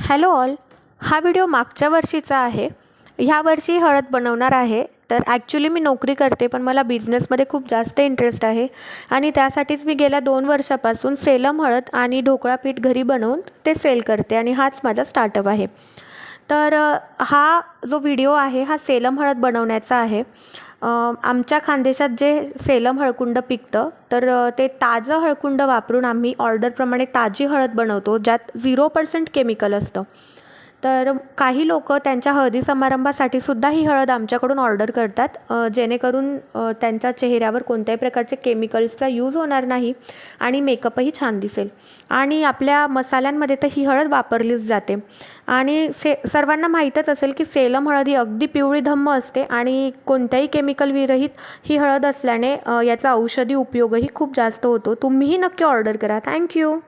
Hello all. हा video मागच्या वर्षीचा आहे. ह्या वर्षी हळद बनवणार आहे. तर ॲक्च्युली मी नोकरी करते, पण मला बिझनेसमध्ये खूप जास्त इंटरेस्ट आहे आणि त्यासाठीच मी गेल्या 2 वर्षापासून सेलम हळद आणि ढोकळा पीठ घरी बनवून ते सेल करते आणि हाच माझा स्टार्टअप आहे. तर हा जो व्हिडिओ आहे हा सेलम हळद बनवण्याचा आहे. आमच्या खानदेशात जे सेलम हळकुंड पिकतं, तर ते ताजं हळकुंड वापरून आम्ही ऑर्डरप्रमाणे ताजी हळद बनवतो, ज्यात 0% केमिकल असतं. तर काही लोकं त्यांच्या हळदी समारंभासाठी सुद्धा ही हळद आमच्याकडून ऑर्डर करतात, जेणेकरून त्यांच्या चेहऱ्यावर कोणत्याही प्रकारचे केमिकल्सचा यूज होणार नाही आणि मेकअपही छान दिसेल. आणि आपल्या मसाल्यांमध्ये तर ही हळद वापरलीच जाते. आणि सर्वांना माहीतच असेल की सेलम हळद ही अगदी पिवळी धम्म असते आणि कोणत्याही केमिकल विरहित ही हळद असल्याने याचा औषधी उपयोगही खूप जास्त होतो. तुम्हीही नक्की ऑर्डर करा. थँक्यू.